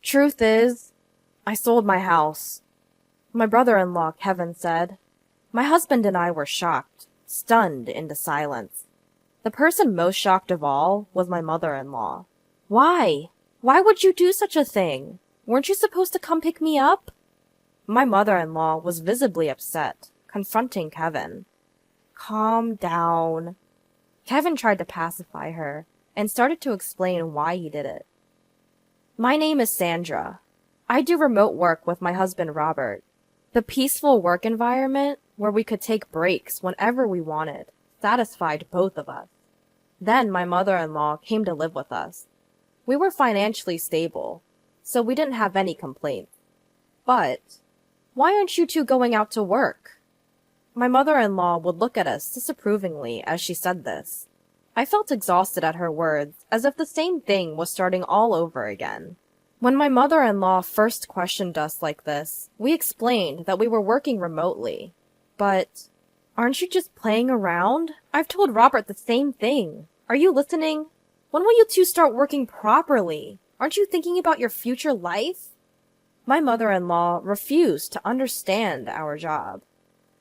Truth is, I sold my house, my brother-in-law, Kevin, said. My husband and I were shocked, stunned into silence. The person most shocked of all was my mother-in-law. Why? Why would you do such a thing? Weren't you supposed to come pick me up? My mother-in-law was visibly upset, confronting Kevin. Calm down. Kevin tried to pacify her and started to explain why he did it. My name is Sandra. I do remote work with my husband Robert. The peaceful work environment where we could take breaks whenever we wanted satisfied both of us. Then my mother-in-law came to live with us. We were financially stable, so we didn't have any complaints. But why aren't you two going out to work? My mother-in-law would look at us disapprovingly as she said this. I felt exhausted at her words, as if the same thing was starting all over again. When my mother-in-law first questioned us like this, we explained that we were working remotely. But aren't you just playing around? I've told Robert the same thing. Are you listening? When will you two start working properly? Aren't you thinking about your future life? My mother-in-law refused to understand our job.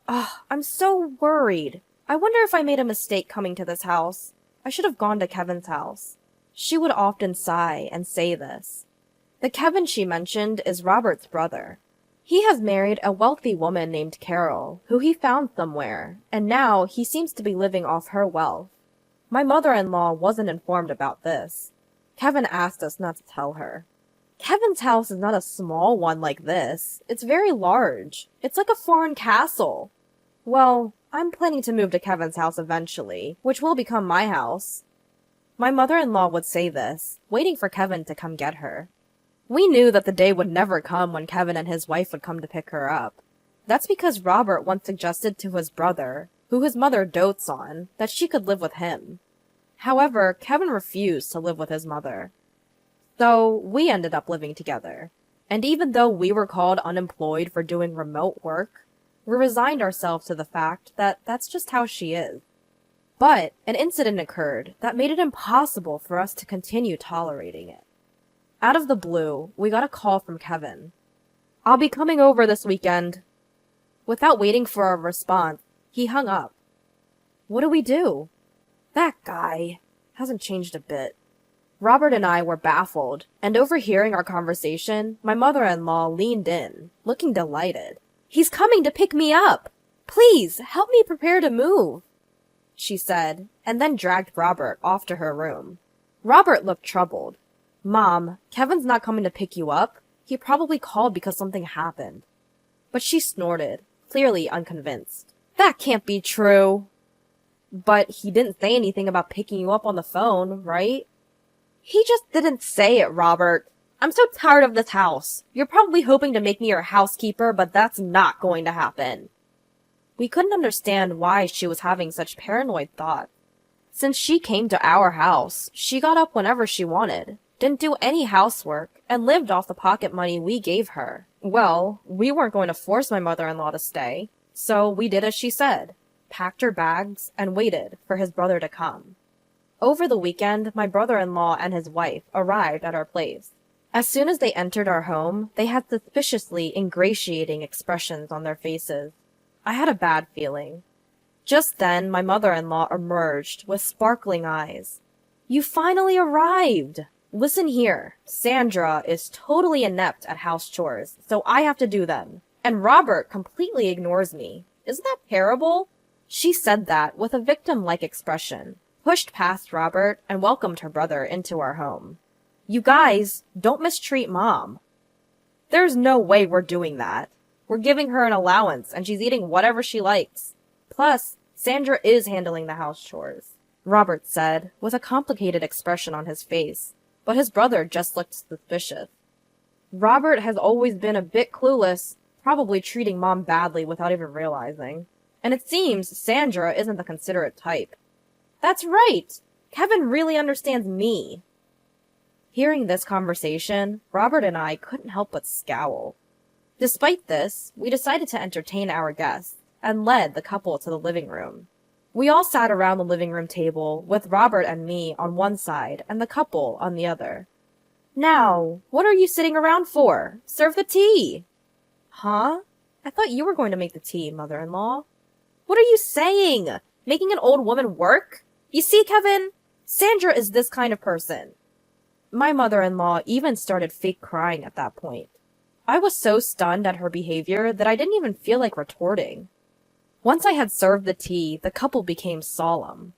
I'm so worried. I wonder if I made a mistake coming to this house. I should have gone to Kevin's house. She would often sigh and say this. The Kevin she mentioned is Robert's brother. He has married a wealthy woman named Carol, who he found somewhere, and now he seems to be living off her wealth. My mother-in-law wasn't informed about this. Kevin asked us not to tell her. Kevin's house is not a small one like this. It's very large. It's like a foreign castle. Well, I'm planning to move to Kevin's house eventually, which will become my house. My mother-in-law would say this, waiting for Kevin to come get her. We knew that the day would never come when Kevin and his wife would come to pick her up. That's because Robert once suggested to his brother, who his mother dotes on, that she could live with him. However, Kevin refused to live with his mother. So we ended up living together. And even though we were called unemployed for doing remote work, we resigned ourselves to the fact that that's just how she is. But an incident occurred that made it impossible for us to continue tolerating it. Out of the blue, we got a call from Kevin. I'll be coming over this weekend. Without waiting for a response, he hung up. What do we do? That guy hasn't changed a bit. Robert and I were baffled, and overhearing our conversation, my mother-in-law leaned in, looking delighted. He's coming to pick me up! Please, help me prepare to move, she said, and then dragged Robert off to her room. Robert looked troubled. Mom, Kevin's not coming to pick you up. He probably called because something happened. But she snorted, clearly unconvinced. That can't be true. But he didn't say anything about picking you up on the phone, right? He just didn't say it, Robert. I'm so tired of this house. You're probably hoping to make me your housekeeper, but that's not going to happen. We couldn't understand why she was having such paranoid thoughts. Since she came to our house, she got up whenever she wanted, didn't do any housework, and lived off the pocket money we gave her. Well, we weren't going to force my mother-in-law to stay, so we did as she said, packed her bags, and waited for his brother to come. Over the weekend, my brother-in-law and his wife arrived at our place. As soon as they entered our home, they had suspiciously ingratiating expressions on their faces. I had a bad feeling. Just then, my mother-in-law emerged with sparkling eyes. You finally arrived! Listen here, Sandra is totally inept at house chores, so I have to do them. And Robert completely ignores me. Isn't that terrible? She said that with a victim-like expression, pushed past Robert, and welcomed her brother into our home. You guys, don't mistreat Mom. There's no way we're doing that. We're giving her an allowance, and she's eating whatever she likes. Plus, Sandra is handling the house chores, Robert said, with a complicated expression on his face. But his brother just looked suspicious. Robert has always been a bit clueless, probably treating Mom badly without even realizing. And it seems Sandra isn't the considerate type. That's right! Kevin really understands me. Hearing this conversation, Robert and I couldn't help but scowl. Despite this, we decided to entertain our guests, and led the couple to the living room. We all sat around the living room table, with Robert and me on one side and the couple on the other. Now, what are you sitting around for? Serve the tea! Huh? I thought you were going to make the tea, mother-in-law. What are you saying? Making an old woman work? You see, Kevin, Sandra is this kind of person. My mother-in-law even started fake crying at that point. I was so stunned at her behavior that I didn't even feel like retorting. Once I had served the tea, the couple became solemn.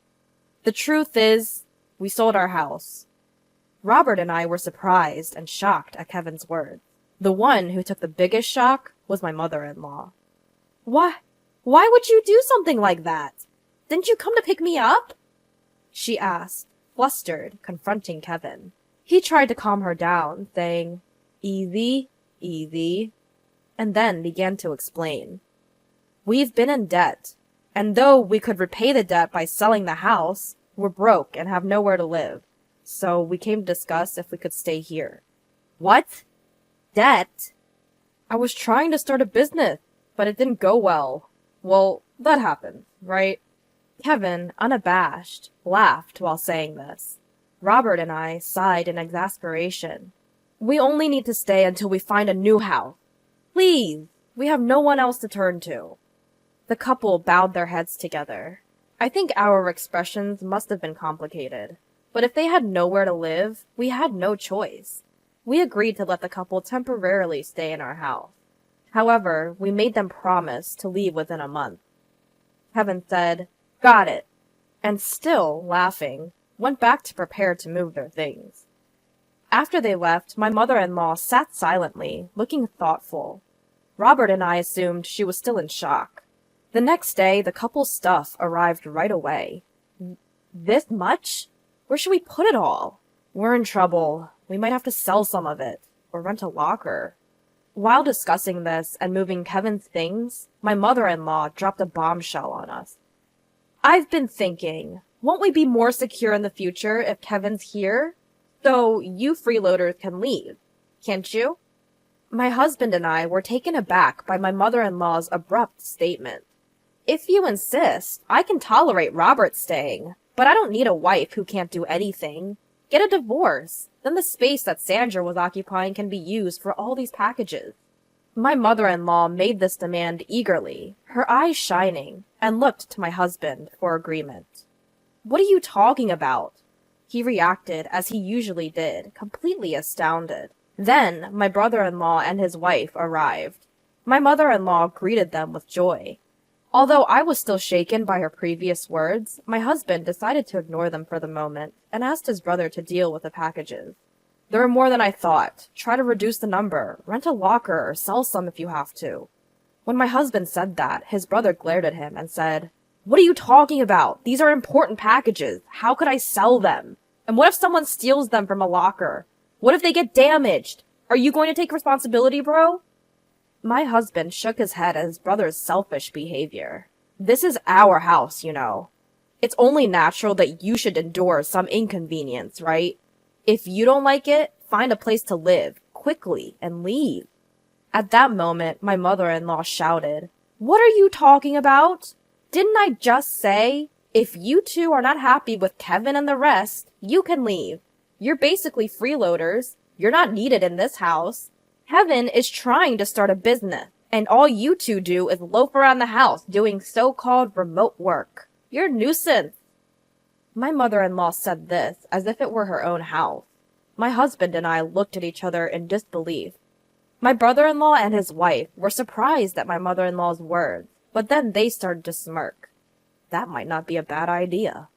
The truth is, we sold our house. Robert and I were surprised and shocked at Kevin's words. The one who took the biggest shock was my mother-in-law. Why would you do something like that? Didn't you come to pick me up? She asked, flustered, confronting Kevin. He tried to calm her down, saying, Easy, easy, and then began to explain. We've been in debt, and though we could repay the debt by selling the house, we're broke and have nowhere to live. So we came to discuss if we could stay here. What? Debt? I was trying to start a business, but it didn't go well. Well, that happened, right? Kevin, unabashed, laughed while saying this. Robert and I sighed in exasperation. We only need to stay until we find a new house. Please, we have no one else to turn to. The couple bowed their heads together. I think our expressions must have been complicated, but if they had nowhere to live, we had no choice. We agreed to let the couple temporarily stay in our house. However, we made them promise to leave within a month. Kevin said, Got it, and still, laughing, went back to prepare to move their things. After they left, my mother-in-law sat silently, looking thoughtful. Robert and I assumed she was still in shock. The next day, the couple's stuff arrived right away. This much? Where should we put it all? We're in trouble. We might have to sell some of it, or rent a locker. While discussing this and moving Kevin's things, my mother-in-law dropped a bombshell on us. I've been thinking, won't we be more secure in the future if Kevin's here? So you freeloaders can leave, can't you? My husband and I were taken aback by my mother-in-law's abrupt statement. If you insist, I can tolerate Robert staying, but I don't need a wife who can't do anything. Get a divorce. Then the space that Sandra was occupying can be used for all these packages. My mother-in-law made this demand eagerly, her eyes shining, and looked to my husband for agreement. What are you talking about? He reacted as he usually did, completely astounded. Then my brother-in-law and his wife arrived. My mother-in-law greeted them with joy. Although I was still shaken by her previous words, my husband decided to ignore them for the moment and asked his brother to deal with the packages. There are more than I thought. Try to reduce the number, rent a locker, or sell some if you have to. When my husband said that, his brother glared at him and said, What are you talking about? These are important packages. How could I sell them? And what if someone steals them from a locker? What if they get damaged? Are you going to take responsibility, bro? My husband shook his head at his brother's selfish behavior. This is our house, you know. It's only natural that you should endure some inconvenience, right? If you don't like it, find a place to live, quickly, and leave. At that moment, my mother-in-law shouted, What are you talking about? Didn't I just say, if you two are not happy with Kevin and the rest, you can leave. You're basically freeloaders. You're not needed in this house. Kevin is trying to start a business, and all you two do is loaf around the house doing so-called remote work. You're a nuisance. My mother-in-law said this as if it were her own house. My husband and I looked at each other in disbelief. My brother-in-law and his wife were surprised at my mother-in-law's words, but then they started to smirk. That might not be a bad idea.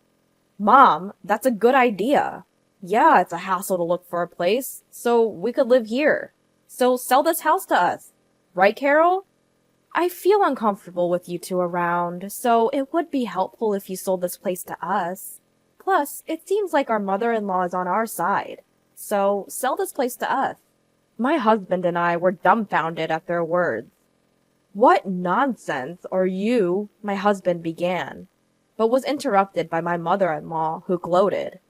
Mom, that's a good idea. Yeah, it's a hassle to look for a place, so we could live here. So sell this house to us. Right, Carol? I feel uncomfortable with you two around, so it would be helpful if you sold this place to us. Plus, it seems like our mother-in-law is on our side, so sell this place to us. My husband and I were dumbfounded at their words. What nonsense are you? My husband began, but was interrupted by my mother-in-law, who gloated.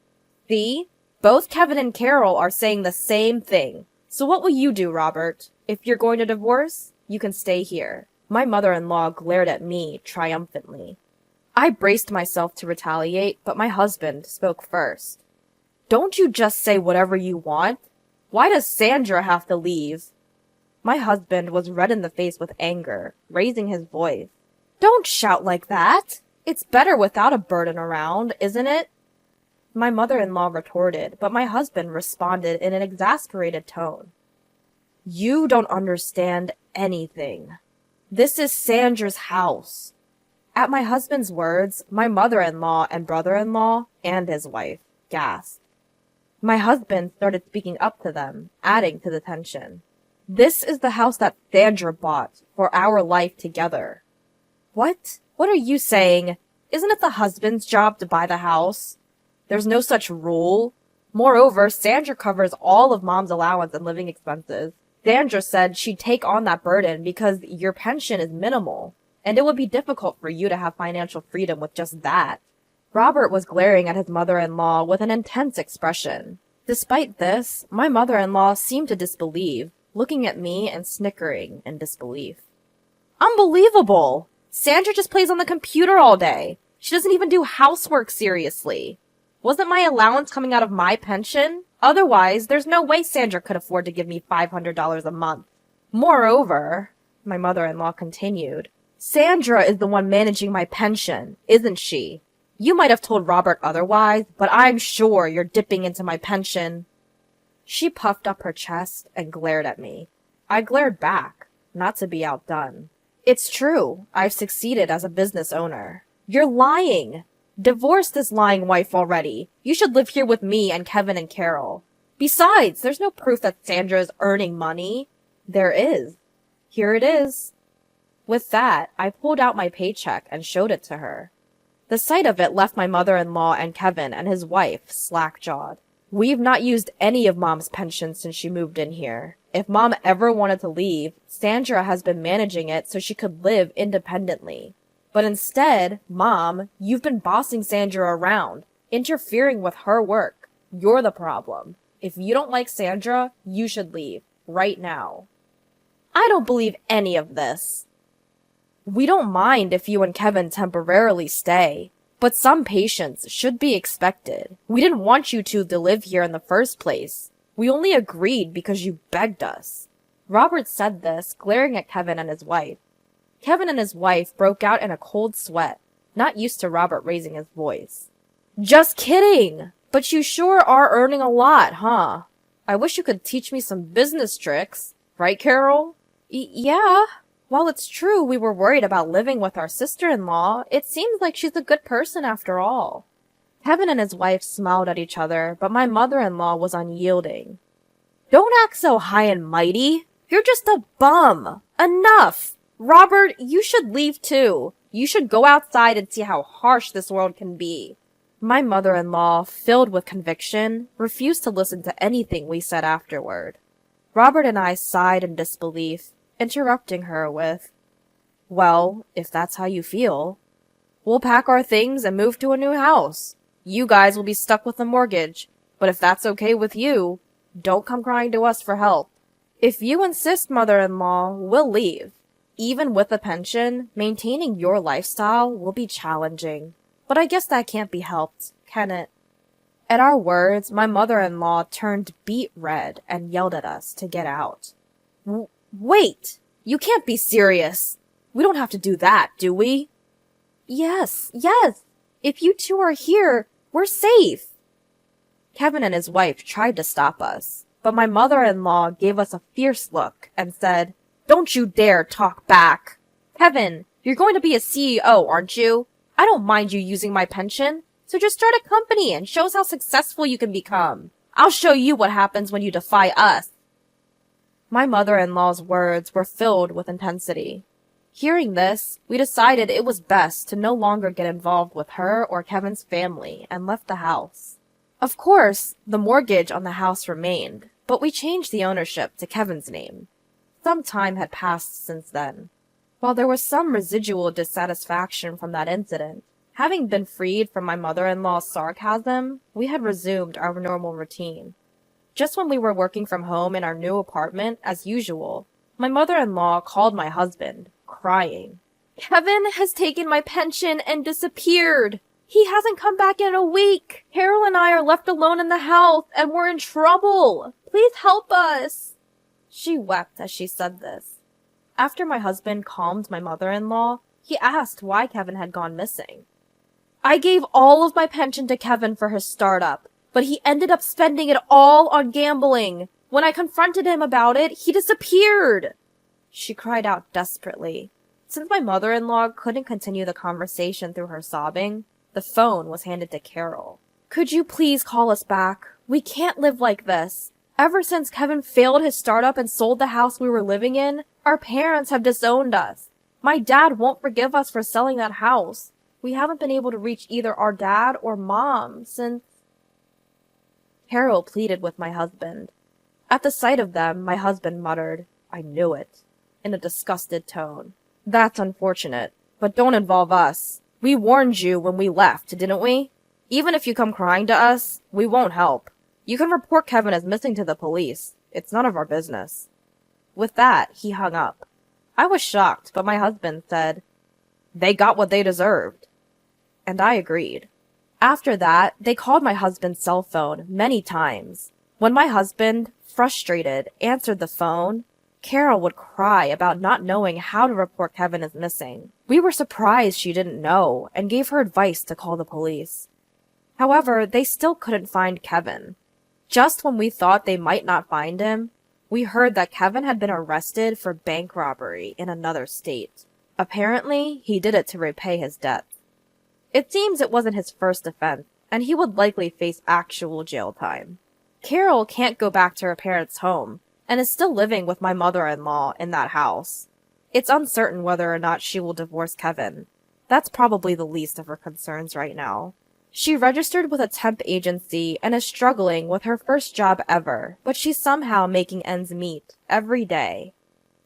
See? Both Kevin and Carol are saying the same thing. So what will you do, Robert? If you're going to divorce, you can stay here. My mother-in-law glared at me triumphantly. I braced myself to retaliate, but my husband spoke first. Don't you just say whatever you want? Why does Sandra have to leave? My husband was red in the face with anger, raising his voice. Don't shout like that! It's better without a burden around, isn't it? My mother-in-law retorted, but my husband responded in an exasperated tone. You don't understand anything. This is Sandra's house. At my husband's words, my mother-in-law and brother-in-law, and his wife, gasped. My husband started speaking up to them, adding to the tension. This is the house that Sandra bought for our life together. What? What are you saying? Isn't it the husband's job to buy the house? There's no such rule. Moreover, Sandra covers all of Mom's allowance and living expenses. Sandra said she'd take on that burden because your pension is minimal, and it would be difficult for you to have financial freedom with just that. Robert was glaring at his mother-in-law with an intense expression. Despite this, my mother-in-law seemed to disbelieve, looking at me and snickering in disbelief. Unbelievable! Sandra just plays on the computer all day. She doesn't even do housework seriously. Wasn't my allowance coming out of my pension? Otherwise, there's no way Sandra could afford to give me $500 a month. Moreover, my mother-in-law continued, Sandra is the one managing my pension, isn't she? You might have told Robert otherwise, but I'm sure you're dipping into my pension. She puffed up her chest and glared at me. I glared back, not to be outdone. It's true, I've succeeded as a business owner. You're lying! Divorce this lying wife already. You should live here with me and Kevin and Carol. Besides, there's no proof that Sandra is earning money. There is. Here it is. With that, I pulled out my paycheck and showed it to her. The sight of it left my mother-in-law and Kevin and his wife slack-jawed. We've not used any of Mom's pension since she moved in here. If Mom ever wanted to leave, Sandra has been managing it so she could live independently. But instead, Mom, you've been bossing Sandra around, interfering with her work. You're the problem. If you don't like Sandra, you should leave. Right now. I don't believe any of this. We don't mind if you and Kevin temporarily stay, but some patience should be expected. We didn't want you two to live here in the first place. We only agreed because you begged us. Robert said this, glaring at Kevin and his wife. Kevin and his wife broke out in a cold sweat, not used to Robert raising his voice. Just kidding! But you sure are earning a lot, huh? I wish you could teach me some business tricks. Right, Carol? Yeah. While it's true we were worried about living with our sister-in-law, it seems like she's a good person after all. Kevin and his wife smiled at each other, but my mother-in-law was unyielding. Don't act so high and mighty. You're just a bum. Enough! Robert, you should leave too. You should go outside and see how harsh this world can be. My mother-in-law, filled with conviction, refused to listen to anything we said afterward. Robert and I sighed in disbelief, interrupting her with, Well, if that's how you feel, we'll pack our things and move to a new house. You guys will be stuck with a mortgage, but if that's okay with you, don't come crying to us for help. If you insist, mother-in-law, we'll leave. Even with a pension, maintaining your lifestyle will be challenging. But I guess that can't be helped, can it? At our words, my mother-in-law turned beet red and yelled at us to get out. Wait! You can't be serious! We don't have to do that, do we? Yes! If you two are here, we're safe! Kevin and his wife tried to stop us, but my mother-in-law gave us a fierce look and said, Don't you dare talk back! Kevin, you're going to be a CEO, aren't you? I don't mind you using my pension, so just start a company and show us how successful you can become. I'll show you what happens when you defy us. My mother-in-law's words were filled with intensity. Hearing this, we decided it was best to no longer get involved with her or Kevin's family and left the house. Of course, the mortgage on the house remained, but we changed the ownership to Kevin's name. Some time had passed since then. While there was some residual dissatisfaction from that incident, having been freed from my mother-in-law's sarcasm, we had resumed our normal routine. Just when we were working from home in our new apartment, as usual, my mother-in-law called my husband, crying. Kevin has taken my pension and disappeared. He hasn't come back in a week. Carol and I are left alone in the house, and we're in trouble. Please help us. She wept as she said this. After my husband calmed my mother-in-law, he asked why Kevin had gone missing. I gave all of my pension to Kevin for his startup, but he ended up spending it all on gambling. When I confronted him about it, he disappeared. She cried out desperately. Since my mother-in-law couldn't continue the conversation through her sobbing, the phone was handed to Carol. Could you please call us back? We can't live like this. Ever since Kevin failed his startup and sold the house we were living in, our parents have disowned us. My dad won't forgive us for selling that house. We haven't been able to reach either our dad or mom since... Carol pleaded with my husband. At the sight of them, my husband muttered, "I knew it," in a disgusted tone. That's unfortunate, but don't involve us. We warned you when we left, didn't we? Even if you come crying to us, we won't help. You can report Kevin as missing to the police. It's none of our business. With that, he hung up. I was shocked, but my husband said, "They got what they deserved." And I agreed. After that, they called my husband's cell phone many times. When my husband, frustrated, answered the phone, Carol would cry about not knowing how to report Kevin as missing. We were surprised she didn't know and gave her advice to call the police. However, they still couldn't find Kevin. Just when we thought they might not find him, we heard that Kevin had been arrested for bank robbery in another state. Apparently, he did it to repay his debt. It seems it wasn't his first offense, and he would likely face actual jail time. Carol can't go back to her parents' home, and is still living with my mother-in-law in that house. It's uncertain whether or not she will divorce Kevin. That's probably the least of her concerns right now. She registered with a temp agency and is struggling with her first job ever, but she's somehow making ends meet every day.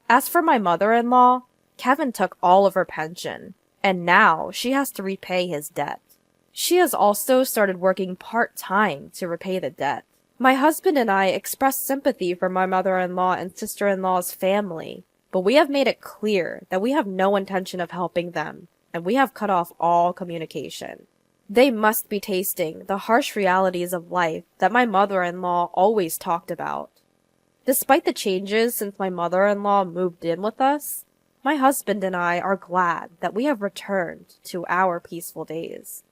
As for my mother-in-law, Kevin took all of her pension, and now she has to repay his debt. She has also started working part-time to repay the debt. My husband and I expressed sympathy for my mother-in-law and sister-in-law's family, but we have made it clear that we have no intention of helping them, and we have cut off all communication. They must be tasting the harsh realities of life that my mother-in-law always talked about. Despite the changes since my mother-in-law moved in with us, my husband and I are glad that we have returned to our peaceful days.